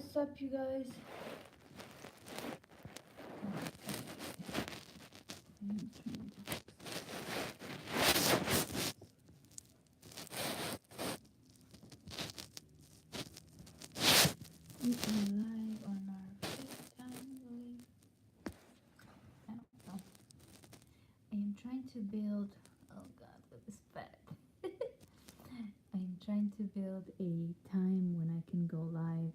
What's up, you guys? We are live on our FaceTime, I believe. I don't know. I am trying to build. Oh God, look at this fat. I am trying to build a time when I can go live.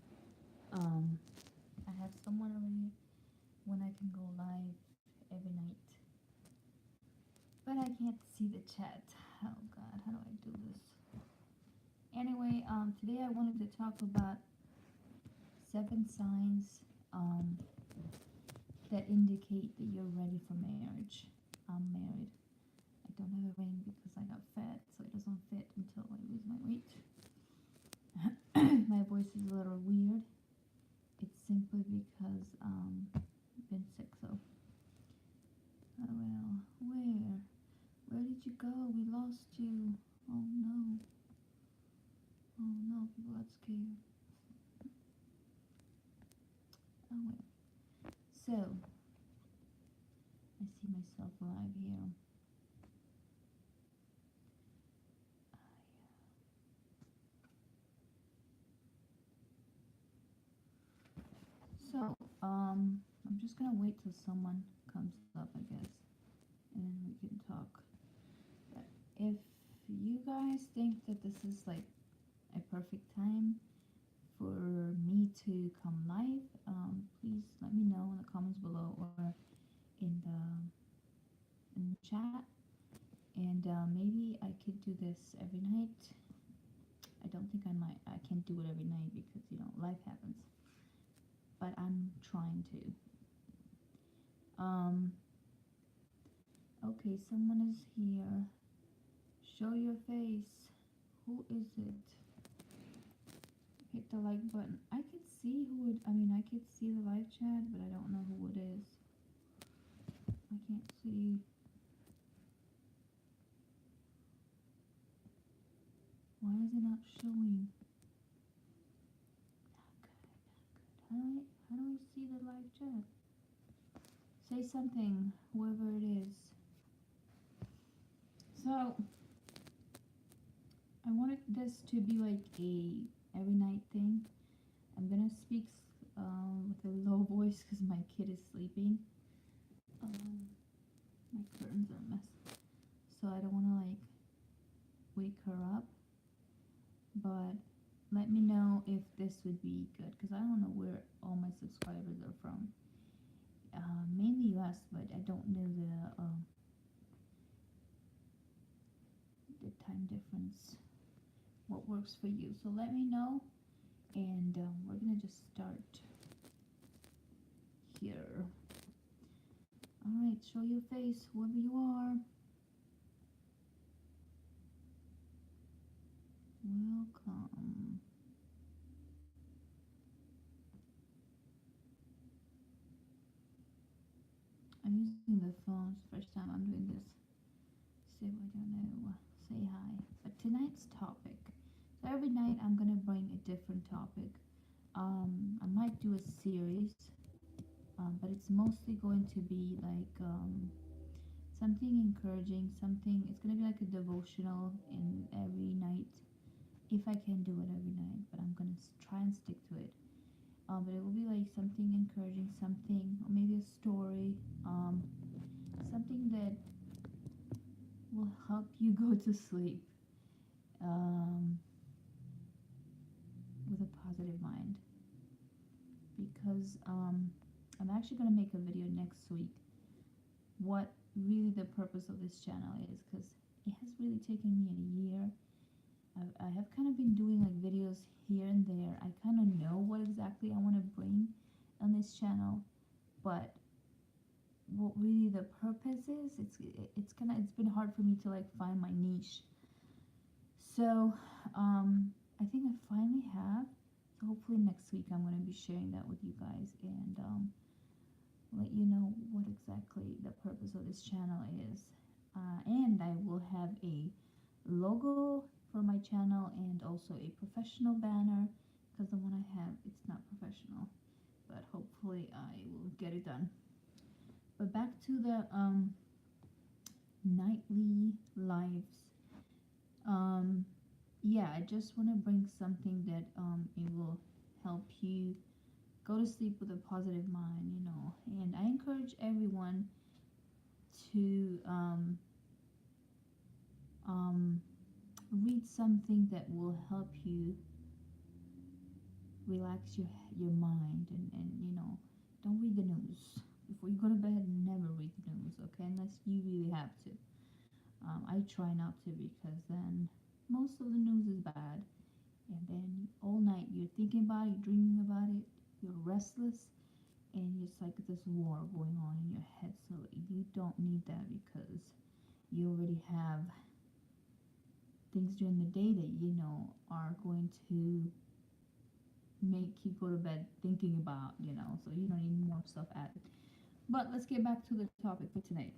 I have someone already when I can go live every night, but I can't see the chat. Oh God, how do I do this? Anyway, today I wanted to talk about 7 signs that indicate that you're ready for marriage. I'm married. I don't have a ring because I got fat, so it doesn't fit until I lose my weight. My voice is a little weird. It's simply because I've been sick, so. Oh well, where? Where did you go? We lost you. Oh no. Oh no, people got scared. Oh well. So, I see myself live here. So, I'm just gonna wait till someone comes up, I guess, and then we can talk. But if you guys think that this is like a perfect time for me to come live, please let me know in the comments below or in the chat, and maybe I could do this every night. I don't think I can't do it every night because life happens, but I'm trying to. Okay, someone is here. Show your face. Who is it? Hit the like button. I could see who it, I could see the live chat, but I don't know who it is. I can't see. Why is it not showing? Not good. How do I see the live chat? Say something, whoever it is. So, I wanted this to be like a every night thing. I'm gonna speak with a low voice because my kid is sleeping. My curtains are a mess, so I don't want to like wake her up. But let me know if this would be good because I don't know where all my subscribers are from. Mainly US, but I don't know the time difference. What works for you? So let me know, and we're gonna just start here. All right, show your face, whoever you are. Welcome. I'm using the phone. It's the first time I'm doing this. So I don't know. Say hi. But tonight's topic. So every night I'm gonna bring a different topic. I might do a series, but it's mostly going to be like something encouraging. Something. It's gonna be like a devotional in every night, if I can do it every night. But I'm gonna try and stick to it. But it will be like something encouraging, something, or maybe a story, something that will help you go to sleep with a positive mind. Because I'm actually going to make a video next week what really the purpose of this channel is, because it has really taken me a year. I have kind of been doing like videos here and there. I kind of know what exactly I want to bring on this channel, but what really the purpose is, it's been hard for me to like find my niche. So I think I finally have. So hopefully next week I'm going to be sharing that with you guys and let you know what exactly the purpose of this channel is. And I will have a logo for my channel and also a professional banner because the one I have, it's not professional, but hopefully I will get it done. But back to the nightly lives. Um, yeah, I just want to bring something that it will help you go to sleep with a positive mind, you know. And I encourage everyone to um, read something that will help you relax your mind, and you know, don't read the news before you go to bed. Never read the news, okay, unless you really have to. I try not to, because then most of the news is bad, and then all night you're thinking about it, you're dreaming about it, you're restless, and it's like this war going on in your head. So you don't need that, because you already have things during the day that you know are going to make you go to bed thinking about, you know, so you don't need more stuff added. But let's get back to the topic for tonight.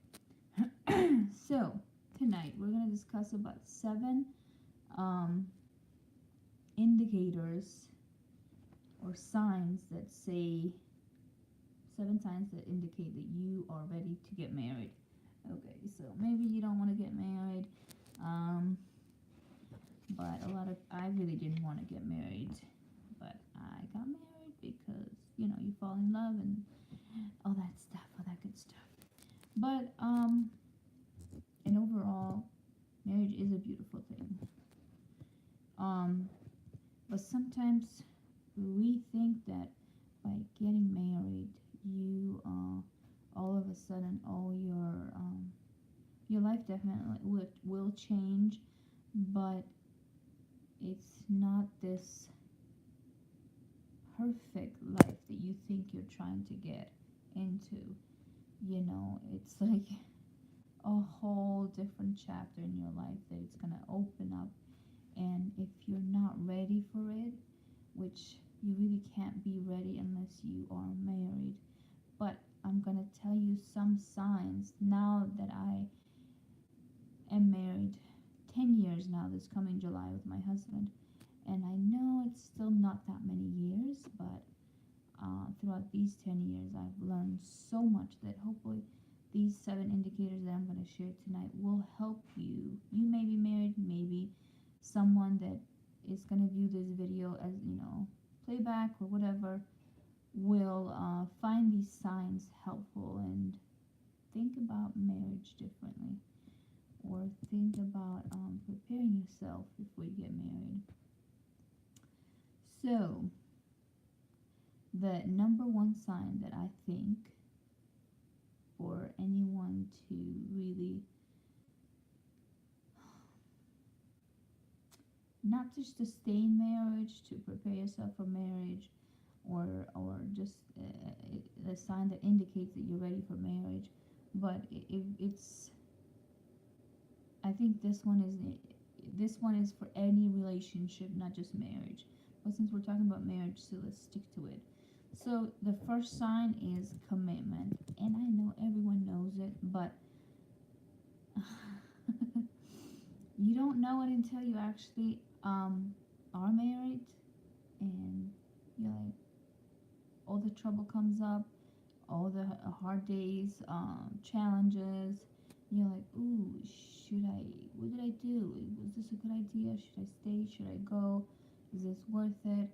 So tonight we're going to discuss about 7 um, indicators or signs that say 7 signs that indicate that you are ready to get married. Okay, so maybe you don't want to get married, um, but I really didn't want to get married, but I got married because, you know, you fall in love and all that stuff, all that good stuff. But and overall, marriage is a beautiful thing. Um, but sometimes we think that by getting married, you all of a sudden all your life definitely will change, but it's not this perfect life that you think you're trying to get into. You know, it's like a whole different chapter in your life that it's gonna open up, and if you're not ready for it, which you really can't be ready unless you are married. But I'm gonna tell you some signs now that I am married 10 years now, this coming July, with my husband. And I know it's still not that many years, but throughout these 10 years, I've learned so much that hopefully these 7 indicators that I'm going to share tonight will help you. You may be married, maybe someone that is going to view this video as, you know, playback or whatever, will find these signs helpful and think about marriage differently, or think about preparing yourself before you get married. So, the number one sign that I think for anyone to really, not just to stay in marriage, to prepare yourself for marriage, or just a sign that indicates that you're ready for marriage, but it's, I think this one is for any relationship, not just marriage. But since we're talking about marriage, so let's stick to it. So the first sign is commitment, and I know everyone knows it, but you don't know it until you actually are married, and you're like, all the trouble comes up, all the hard days, challenges. You're like, ooh, what did I do? Was this a good idea? Should I stay? Should I go? Is this worth it?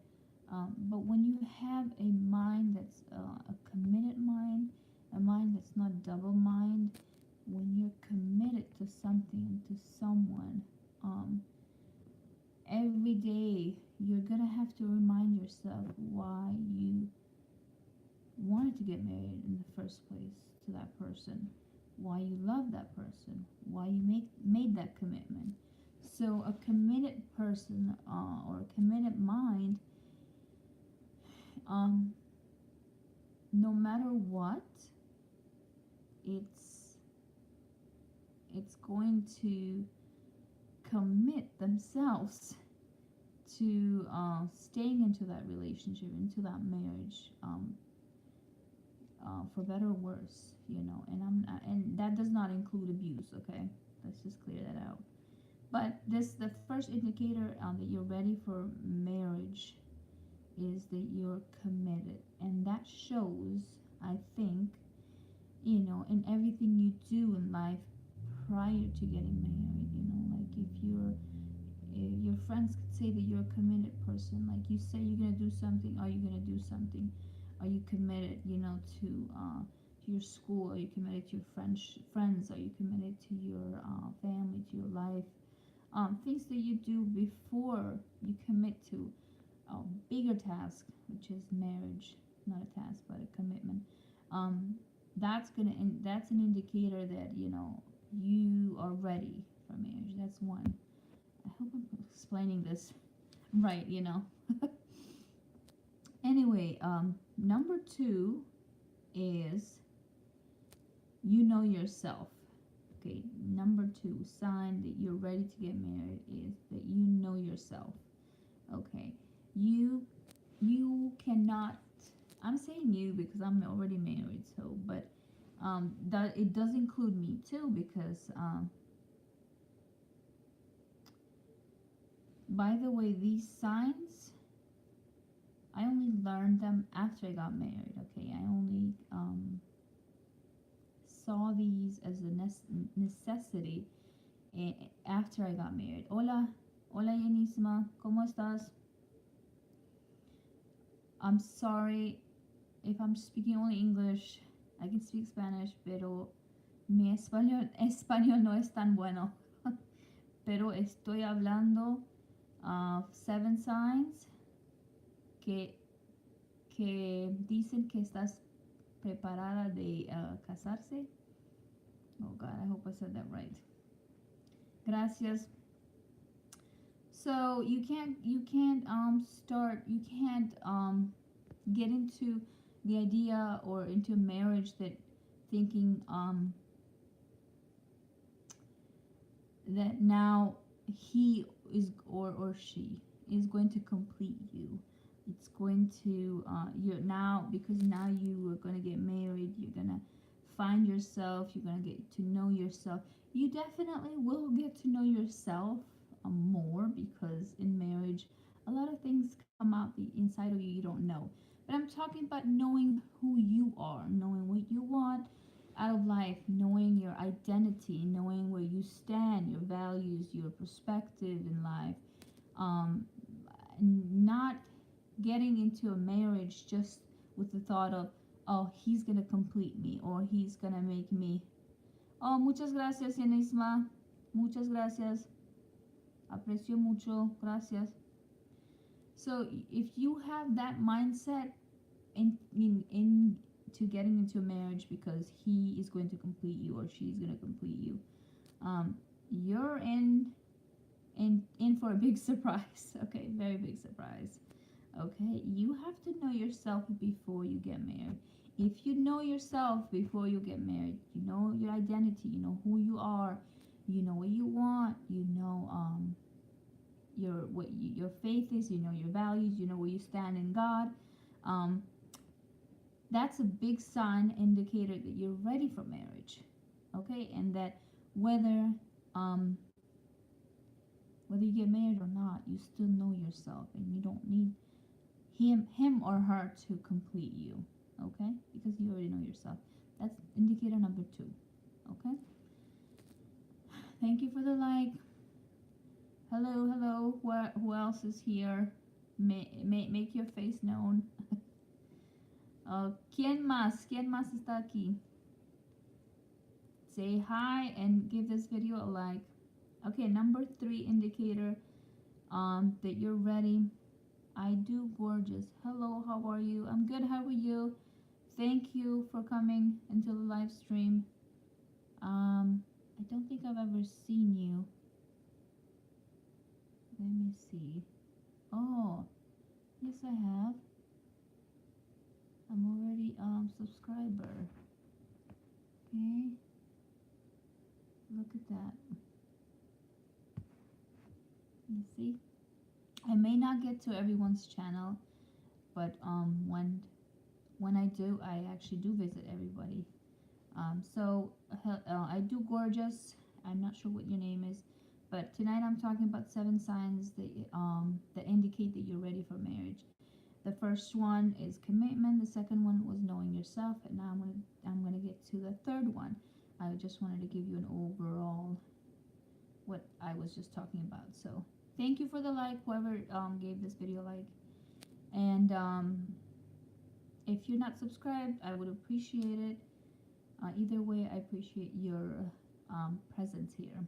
But when you have a mind that's a committed mind, a mind that's not double mind, when you're committed to something, to someone, every day you're gonna have to remind yourself why you wanted to get married in the first place to that person, why you love that person, why you made that commitment. So a committed person or a committed mind, um, no matter what, it's going to commit themselves to staying into that relationship, into that marriage, for better or worse, you know. And that does not include abuse. Okay, let's just clear that out. But the first indicator that you're ready for marriage is that you're committed, and that shows, I think, you know, in everything you do in life prior to getting married. You know, like if your friends could say that you're a committed person, like you say you're gonna do something, are you gonna do something? Are you committed, you know, to your school? Are you committed to your friends? Are you committed to your family, to your life? Things that you do before you commit to a bigger task, which is marriage, not a task but a commitment. Um, that's an indicator that, you know, you are ready for marriage. That's one. I hope I'm explaining this right. You know. Anyway, number two is you know yourself. Okay, number two sign that you're ready to get married is that you know yourself. Okay, you you cannot. I'm saying you because I'm already married. So, but that it does include me too, because by the way, these signs I only learned them after I got married. Okay, I only saw these as a necessity after I got married. Hola, hola Yenisma, ¿cómo estás? I'm sorry if I'm speaking only English. I can speak Spanish, pero mi español no es tan bueno. Pero estoy hablando seven signs que, que dicen que estás preparada de casarse. Oh God, I hope I said that right. Gracias. So you can't get into the idea or into a marriage that thinking that now he is or she is going to complete you. It's going to you're now, because now you are going to get married, you're going to find yourself, you're going to get to know yourself. You definitely will get to know yourself more, because in marriage a lot of things come out the inside of you you don't know. But I'm talking about knowing who you are, knowing what you want out of life, knowing your identity, knowing where you stand, your values, your perspective in life. um, Not getting into a marriage just with the thought of, oh, he's gonna complete me or he's gonna make me. Oh, muchas gracias, Yanisma. Muchas gracias. Aprecio mucho. Gracias. So if you have that mindset in to getting into a marriage because he is going to complete you or she's going to complete you, you're in for a big surprise. Okay, very big surprise. Okay, you have to know yourself before you get married. If you know yourself before you get married, you know your identity, you know who you are, you know what you want, you know your faith is, you know your values, you know where you stand in God. Um, that's a big sign indicator that you're ready for marriage. Okay, and that whether um, whether you get married or not, you still know yourself, and you don't need him or her to complete you. Okay, because you already know yourself. That's indicator number two. Okay, thank you for the like. Hello, hello. Who else is here? Make your face known. ¿Quién más? ¿Quién más está aquí? Say hi and give this video a like. Okay, number three indicator that you're ready. I do gorgeous. Hello, how are you? I'm good. How are you? Thank you for coming into the live stream. I don't think I've ever seen you. Let me see. Oh, yes I have. I'm already subscriber. Okay. Look at that. You see? I may not get to everyone's channel, but when I do, I actually do visit everybody. So I do gorgeous. I'm not sure what your name is, but tonight I'm talking about 7 signs that that indicate that you're ready for marriage. The first one is commitment. The second one was knowing yourself, and now I'm gonna get to the third one. I just wanted to give you an overall what I was just talking about. So thank you for the like, whoever gave this video a like, and if you're not subscribed, I would appreciate it. Either way, I appreciate your presence here.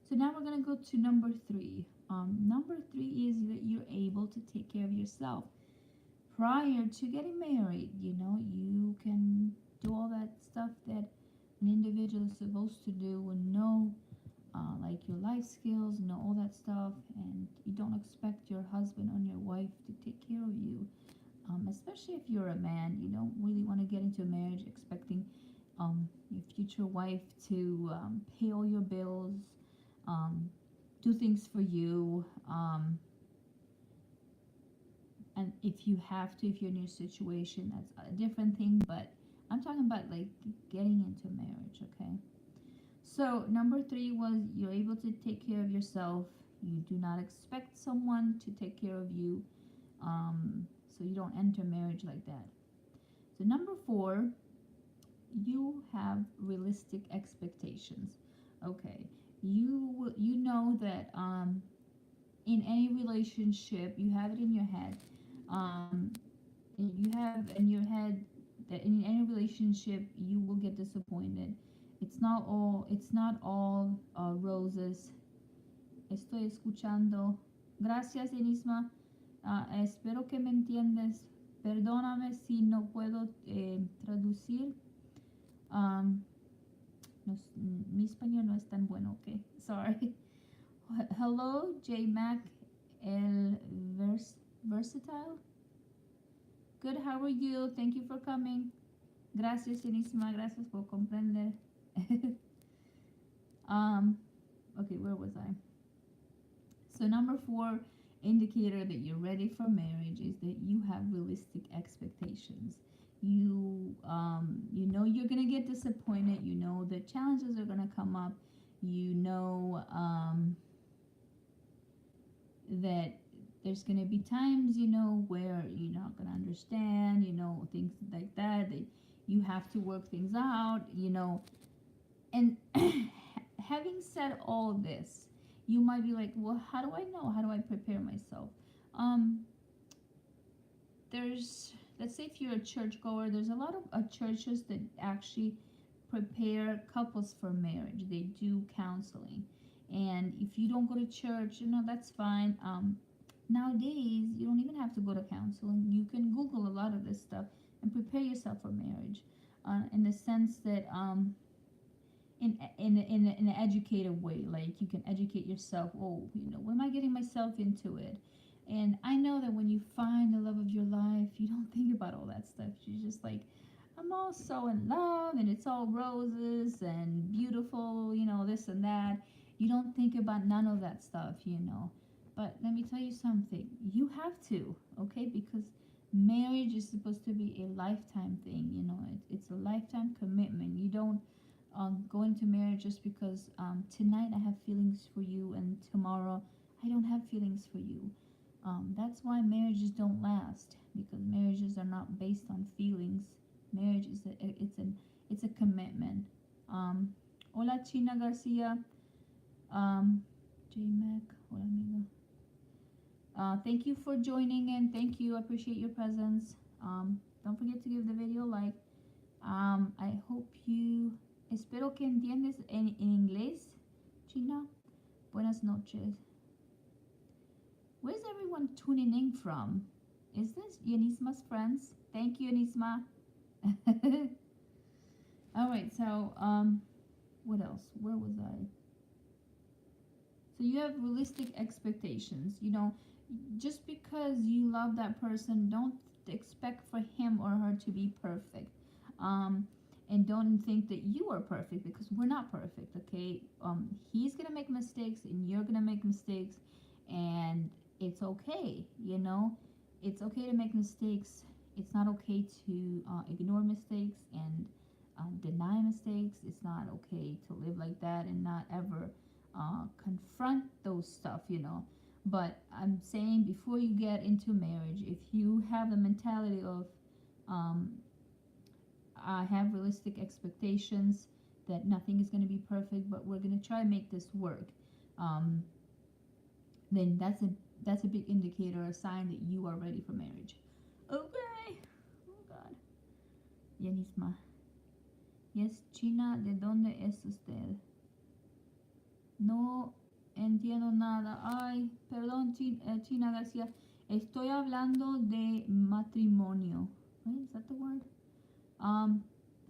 So now we're gonna go to number three. Number three is that you're able to take care of yourself prior to getting married. You know, you can do all that stuff that an individual is supposed to do and know, like your life skills, know all that stuff, and you don't expect your husband or your wife to take care of you. Especially if you're a man, you don't really want to get into a marriage expecting your future wife to pay all your bills, do things for you, and if you have to, if you're in your situation, that's a different thing, but I'm talking about like getting into marriage. Okay, so number three was you're able to take care of yourself. You do not expect someone to take care of you, so you don't enter marriage like that. So number four, you have realistic expectations. Okay, you know that in any relationship, you have it in your head, um you have in your head that in any relationship you will get disappointed. It's not all roses. Estoy escuchando. Gracias, Enisma. Espero que me entiendes. Perdóname si no puedo traducir. Um, no, mi español no es tan bueno, okay? Sorry. Hello, J Mac El Versatile. Good, how are you? Thank you for coming. Gracias, Enisma. Gracias por comprender. Okay, where was I? So number four indicator that you're ready for marriage is that you have realistic expectations. You know you're gonna get disappointed. You know the challenges are gonna come up. You know that there's gonna be times, you know, where you're not gonna understand. You know, things like that. That you have to work things out. You know, and having said all of this, you might be like, well, how do I know? How do I prepare myself? There's, let's say if you're a churchgoer, there's a lot of churches that actually prepare couples for marriage. They do counseling. And if you don't go to church, you know, that's fine. Nowadays, you don't even have to go to counseling. You can Google a lot of this stuff and prepare yourself for marriage, in the sense that in an educated way. Like you can educate yourself. Oh, you know, when am I getting myself into it? And I know that when you find the love of your life, you don't think about all that stuff. You're just like, I'm all so in love and it's all roses and beautiful, you know, this and that. You don't think about none of that stuff, you know. But let me tell you something. You have to, okay? Because marriage is supposed to be a lifetime thing, you know. It's a lifetime commitment. You don't go into marriage just because tonight I have feelings for you and tomorrow I don't have feelings for you. That's why marriages don't last, because marriages are not based on feelings. Marriage is it's a commitment. Hola China Garcia, J Mac, hola amiga. Thank you for joining in. Thank you. I appreciate your presence. Don't forget to give the video a like. I hope you. Espero que entiendes en inglés, China. Buenas noches. Where's everyone tuning in from? Is this Yanisma's friends? Thank you, Yanisma. All right, so what else? Where was I? So you have realistic expectations. You know, just because you love that person, don't expect for him or her to be perfect. And don't think that you are perfect, because we're not perfect, okay? He's gonna make mistakes and you're gonna make mistakes, and it's okay, you know? It's okay to make mistakes. It's not okay to ignore mistakes and deny mistakes. It's not okay to live like that and not ever confront those stuff, you know? But I'm saying before you get into marriage, if you have the mentality of um, I have realistic expectations that nothing is going to be perfect, but we're going to try to make this work. Um, then that's a big indicator, a sign that you are ready for marriage. Okay. Oh God. Yanisma. Yes, China, ¿de dónde es usted? No entiendo nada. Ay, perdón, China García. Estoy hablando de matrimonio. Wait, is that the word?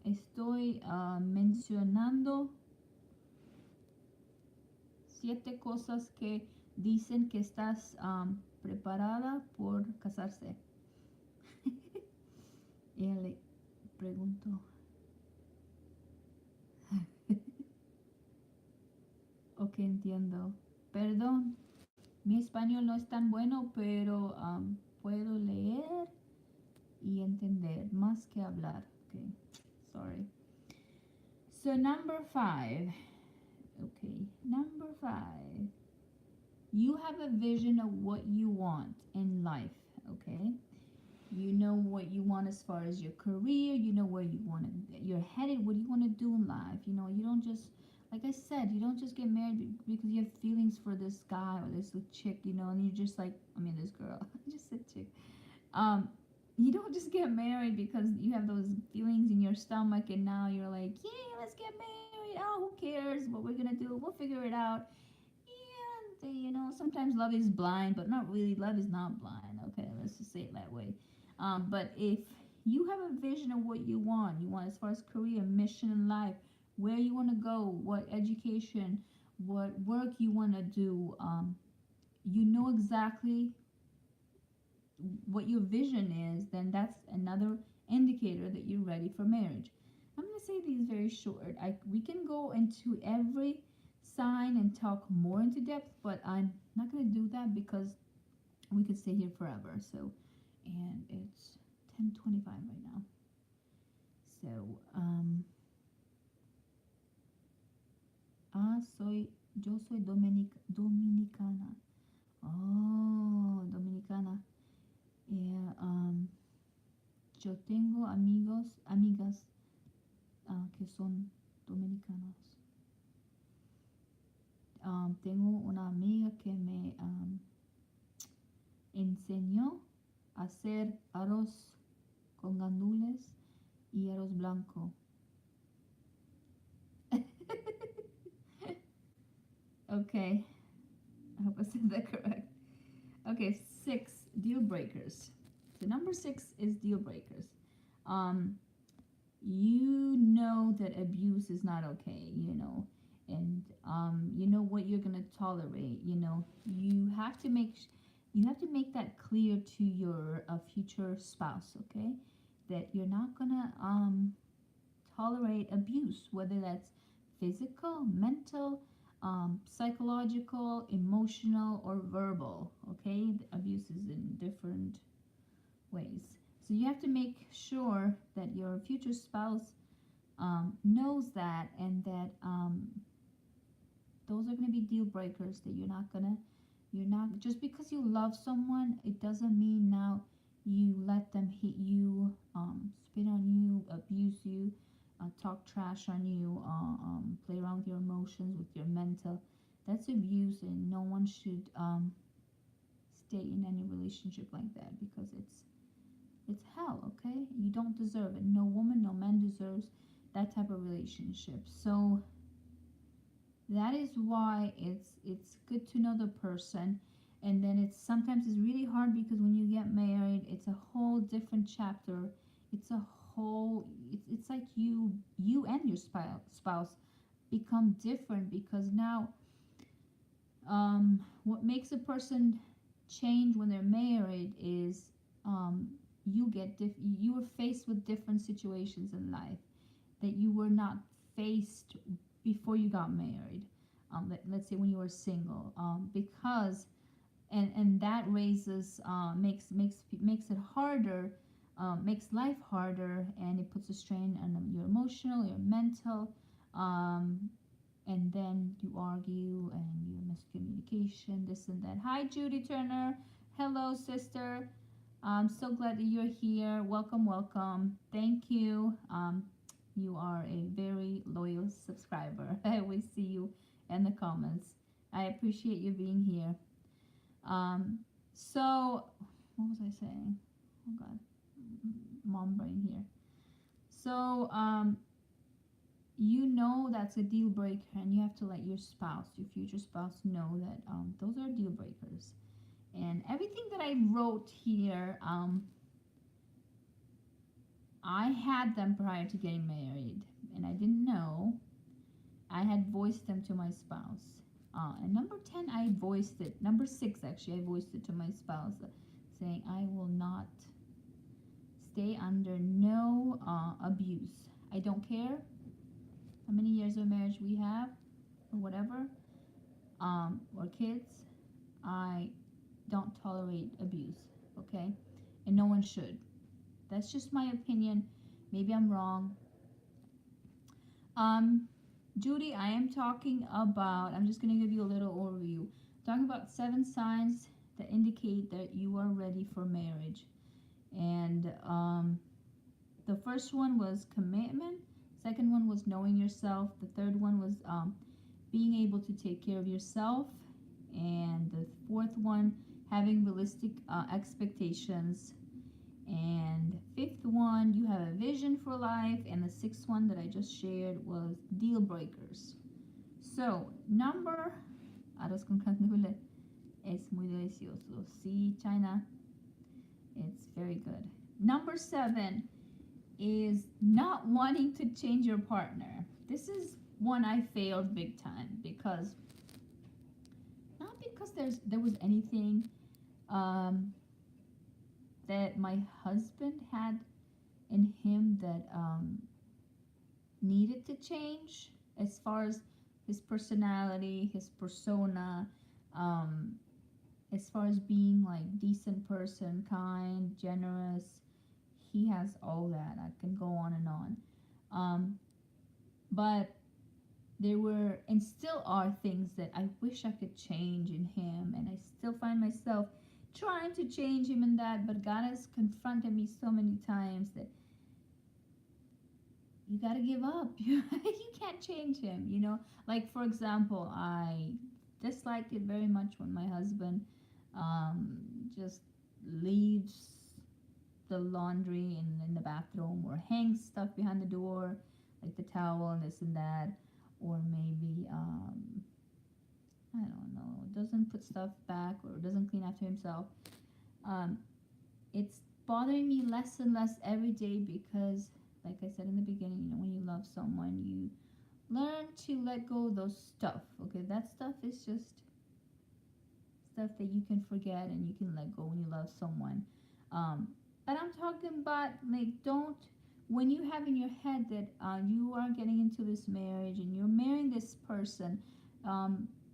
Estoy mencionando 7 cosas que dicen que estás preparada por casarse. Y le pregunto. Ok, entiendo. Perdón, mi español no es tan bueno, pero puedo leer y entender más que hablar. Okay, sorry. So number 5. Okay, number 5. You have a vision of what you want in life. Okay, you know what you want as far as your career. You know where you want to. You're headed. What do you want to do in life? You know, you don't just, like I said, you don't just get married because you have feelings for this guy or this chick. You know, and you're just like, I mean, this girl. I just said chick. Um, you don't just get married because you have those feelings in your stomach and now you're like, yeah, let's get married. Oh, who cares what we're gonna do? We'll figure it out. Yeah, you know, sometimes love is blind, but not really. Love is not blind. Okay, let's just say it that way. But if you have a vision of what you want as far as career, mission in life, where you want to go, what education, what work you want to do, you know exactly what your vision is, then that's another indicator that you're ready for marriage. I'm going to say these very short. We can go into every sign and talk more into depth, but I'm not going to do that because we could stay here forever. So, and it's 10:25 right now. So, yo soy dominicana. Oh, dominicana. Yeah, yo tengo amigas que son dominicanos. Tengo una amiga que me enseñó a hacer arroz con gandules y arroz blanco. Okay, I hope I said that correct. Okay, 6 deal breakers. So number 6 is deal breakers. You know that abuse is not okay, you know, and you know what you're gonna tolerate. You know, you have to make that clear to your future spouse, okay? That you're not gonna tolerate abuse, whether that's physical, mental, psychological, emotional, or verbal. Okay, the abuse is in different ways. So you have to make sure that your future spouse knows that, and that those are going to be deal breakers. That you're not just because you love someone, it doesn't mean now you let them hit you, spit on you, abuse you, talk trash on you, play around with your emotions, with your mental. That's abuse, and no one should stay in any relationship like that because it's hell. Okay, you don't deserve it. No woman, no man deserves that type of relationship. So that is why it's good to know the person. And then it's really hard because when you get married, it's a whole different chapter. It's a whole it's like you and your spouse become different because now what makes a person change when they're married is you were faced with different situations in life that you were not faced before you got married. Let's say when you were single, because and that raises makes it harder, makes life harder, and it puts a strain on your emotional, your mental, um, and then you argue and you miscommunication, this and that. Hi, Judy Turner. Hello, sister. I'm so glad that you're here. Welcome, welcome. Thank you. You are a very loyal subscriber. I always see you in the comments. I appreciate you being here. So, what was I saying? Oh God, mom brain here. So, you know that's a deal breaker, and you have to let your spouse, your future spouse, know that those are deal breakers. And everything that I wrote here, I had them prior to getting married, and I didn't know. I had voiced them to my spouse. And number 10, I voiced it. Number 6, actually, I voiced it to my spouse, saying, I will not stay under no abuse. I don't care how many years of marriage we have or whatever, or kids. I don't tolerate abuse, okay? And no one should. That's just my opinion. Maybe I'm wrong. Judy, I am talking about, I'm just going to give you a little overview. Talking about 7 signs that indicate that you are ready for marriage. And the first one was commitment. Second one was knowing yourself. The third one was being able to take care of yourself. And the fourth one, having realistic expectations. And fifth one, you have a vision for life. And the sixth one that I just shared was deal breakers. So, arroz con canula es muy delicioso. See, China, it's very good. Number 7 is not wanting to change your partner. This is one I failed big time because, not because there was anything that my husband had in him that needed to change as far as his personality, his persona, as far as being like decent person, kind, generous. He has all that. I can go on and on. But there were and still are things that I wish I could change in him, and I still find myself trying to change him in that, but God has confronted me so many times that you gotta give up. You can't change him, you know. Like, for example, I disliked it very much when my husband just leaves the laundry in the bathroom, or hangs stuff behind the door, like the towel and this and that, or maybe I don't know, doesn't put stuff back or doesn't clean after himself. It's bothering me less and less every day because, like I said in the beginning, you know, when you love someone, you learn to let go of those stuff. Okay, that stuff is just stuff that you can forget and you can let go when you love someone. But I'm talking about, like, don't, when you have in your head that you are getting into this marriage and you're marrying this person,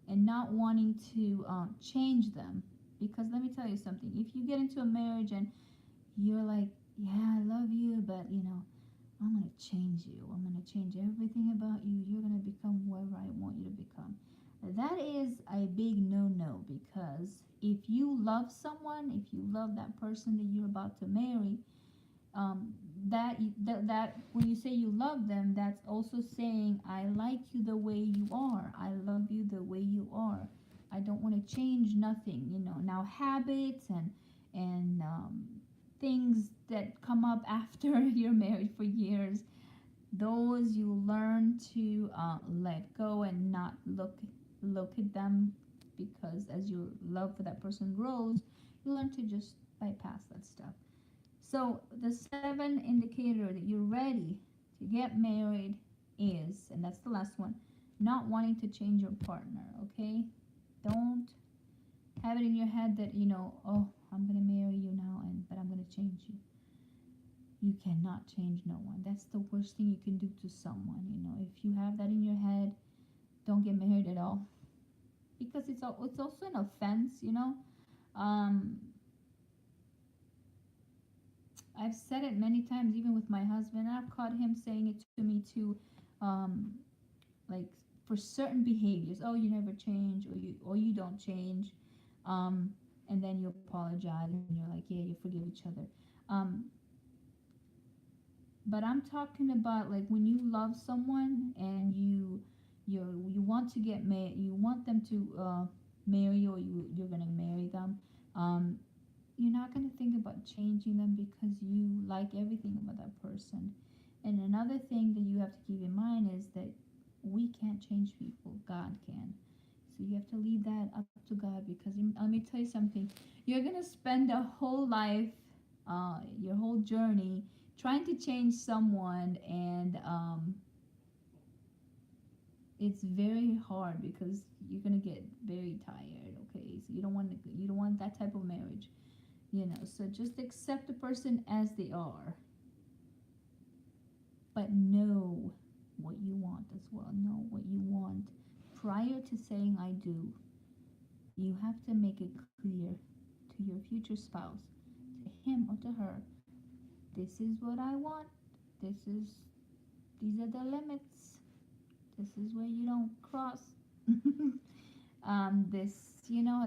and not wanting to change them. Because let me tell you something, if you get into a marriage and you're like, yeah, I love you, but you know, I'm going to change you. I'm going to change everything about you. You're going to become whoever I want you to become. That is a big no-no, because if you love someone, if you love that person that you're about to marry, that when you say you love them, that's also saying, I like you the way you are. I love you the way you are. I don't want to change nothing, you know. Now, habits and things that come up after you're married for years, those you learn to let go and not look at them, because as your love for that person grows, you learn to just bypass that stuff. So the 7 indicator that you're ready to get married is, and that's the last one, not wanting to change your partner. Okay, don't have it in your head that, you know, oh, I'm gonna marry you now, but I'm gonna change you. You cannot change no one. That's the worst thing you can do to someone. You know, if you have that in your head, don't get married at all, because it's also an offense. You know, I've said it many times, even with my husband. I've caught him saying it to me too, like for certain behaviors. Oh, you never change, or you don't change, um, and then you apologize and you're like, yeah, you forgive each other. Um, but I'm talking about like when you love someone and you want to get married, you want them to marry you, or you're gonna marry them. Um, you're not gonna think about changing them because you like everything about that person. And another thing that you have to keep in mind is that we can't change people. God can. So you have to leave that up to God, because let me tell you something. You're gonna spend a whole life, your whole journey, trying to change someone, and it's very hard because you're gonna get very tired. Okay, so you don't want that type of marriage. So just accept the person as they are, but know what you want as well. Know what you want prior to saying I do. You have to make it clear to your future spouse, to him or to her, this is what I want. This is these are the limits. This is where you don't cross. This,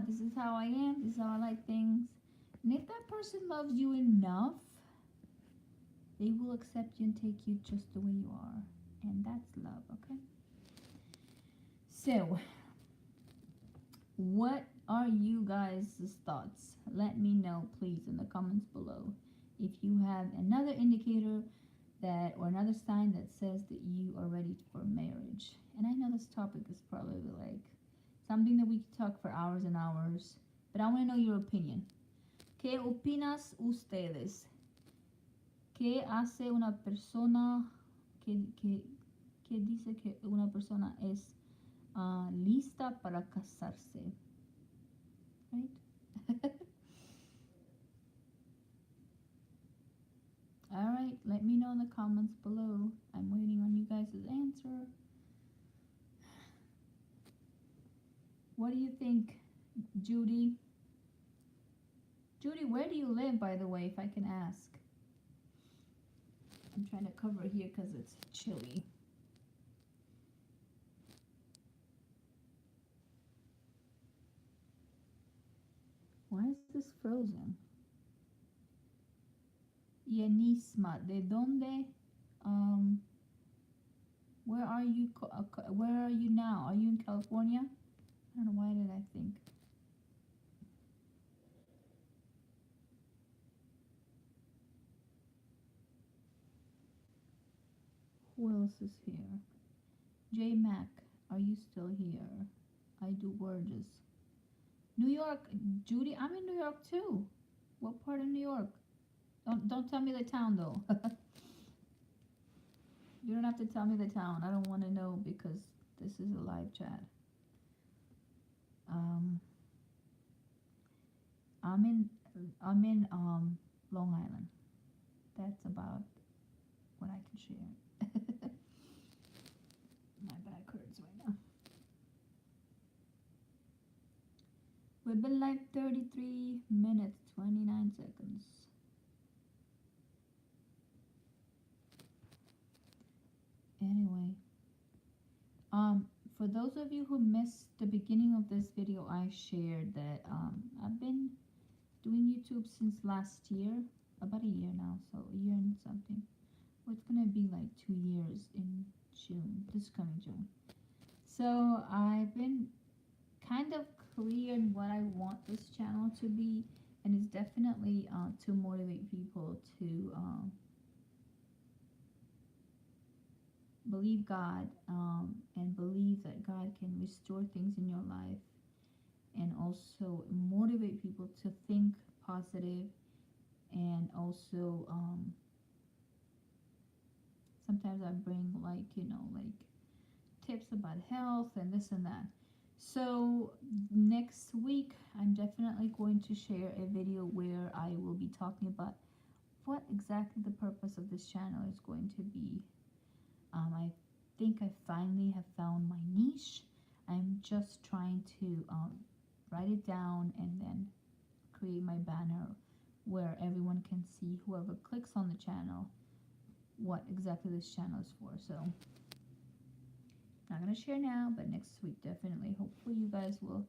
this is how I am. This is how I like things. And if that person loves you enough, they will accept you and take you just the way you are. And that's love, okay? So, what are you guys' thoughts? Let me know, please, in the comments below. If you have another indicator or another sign that says that you are ready for marriage. And I know this topic is probably like something that we could talk for hours and hours, but I want to know your opinion. ¿Qué opinas ustedes? ¿Qué hace una persona que dice que una persona es lista para casarse? Right? Alright, let me know in the comments below. I'm waiting on you guys' answer. What do you think, Judy? Judy, where do you live, by the way, if I can ask? I'm trying to cover it here because it's chilly. Why is this frozen? Yanisma, ¿de dónde? Where are you? Where are you now? Are you in California? I don't know, why did I think? Who else is here? J Mac, are you still here? I do gorgeous. New York, Judy, I'm in New York too. What part of New York? Don't tell me the town though. You don't have to tell me the town. I don't want to know because this is a live chat. Um, I'm in Long Island. That's about what I can share. My back hurts right now. We've been live 33 minutes 29 seconds. Anyway, for those of you who missed the beginning of this video, I shared that I've been doing YouTube since last year, about a year now, so a year and something. Well, it's gonna be like 2 years in June, this coming June. So I've been kind of cleared what I want this channel to be, and it's definitely to motivate people to believe God, and believe that God can restore things in your life, and also motivate people to think positive, and also sometimes I bring like tips about health and this and that. So next week I'm definitely going to share a video where I will be talking about what exactly the purpose of this channel is going to be. I think I finally have found my niche. I'm just trying to write it down and then create my banner where everyone can see, whoever clicks on the channel, what exactly this channel is for. So Not gonna share now, but next week definitely. Hopefully you guys will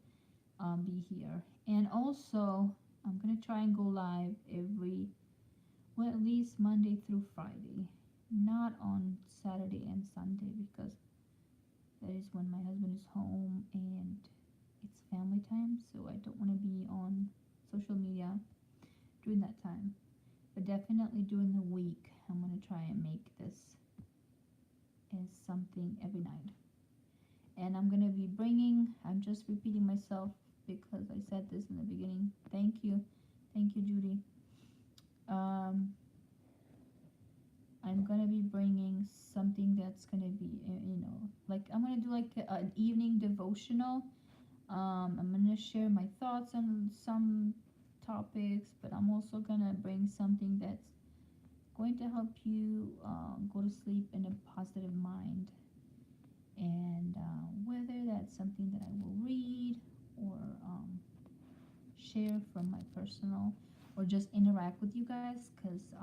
be here. And also, I'm gonna try and go live at least Monday through Friday, not on Saturday and Sunday because that is when my husband is home and it's family time. So I don't want to be on social media during that time. But definitely during the week, I'm gonna try and make this as something every night. And I'm gonna be I'm just repeating myself because I said this in the beginning. Thank you, Judy. I'm gonna be bringing something that's gonna be, like I'm gonna do like an evening devotional. I'm gonna share my thoughts on some topics, but I'm also gonna bring something that's going to help you go to sleep in a positive mind. And whether that's something that I will read or share from my personal, or just interact with you guys, because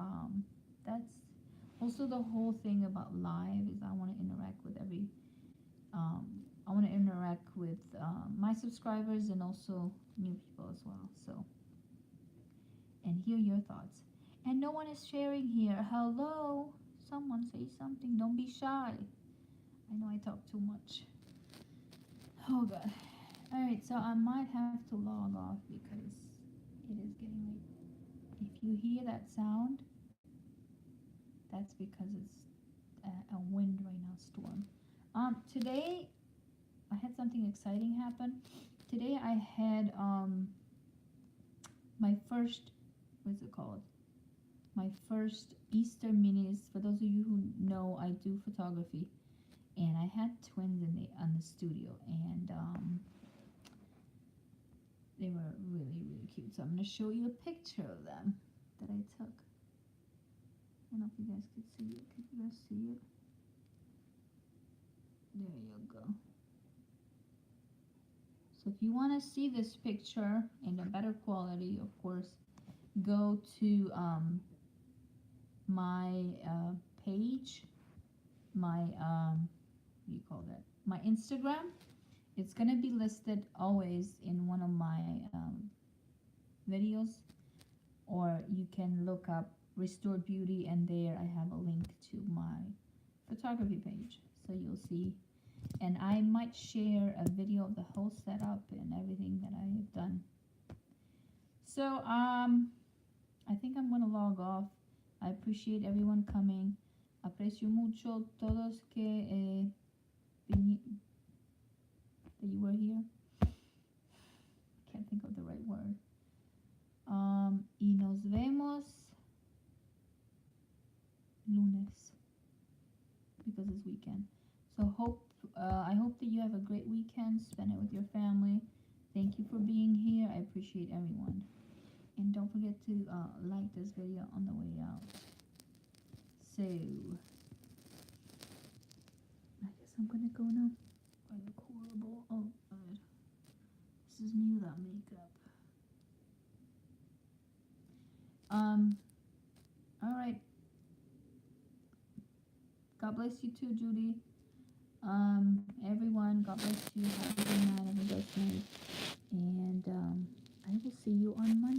that's also the whole thing about live is I want to interact with my subscribers and also new people as well. So, and hear your thoughts. And no one is sharing here. Hello, someone say something. Don't be shy. I know I talk too much. Oh god. Alright, so I might have to log off because it is getting late. If you hear that sound, that's because it's a wind right now, storm. Today I had something exciting happen. Today I had my first, what's it called? My first Easter minis. For those of you who know, I do photography, and I had twins on the studio, and they were really, really cute. So I'm gonna show you a picture of them that I took. I don't know if you guys could see it. Can you guys see it? There you go. So if you want to see this picture in a better quality, of course, go to my page, my what do you call that? My Instagram. It's gonna be listed always in one of my videos, or you can look up Restored Beauty, and there I have a link to my photography page, so you'll see. And I might share a video of the whole setup and everything that I have done. So I think I'm gonna log off. I appreciate everyone coming. Aprecio mucho todos que that you were here. Can't think of the right word. Y nos vemos lunes because it's weekend. So I hope that you have a great weekend. Spend it with your family. Thank you for being here. I appreciate everyone. And don't forget to like this video on the way out. So I guess I'm gonna go now. I look horrible. Oh god. This is me without makeup. Alright. God bless you too, Judy. Everyone, God bless you. Have a good night. Have a blessed night. And I will see you on Monday.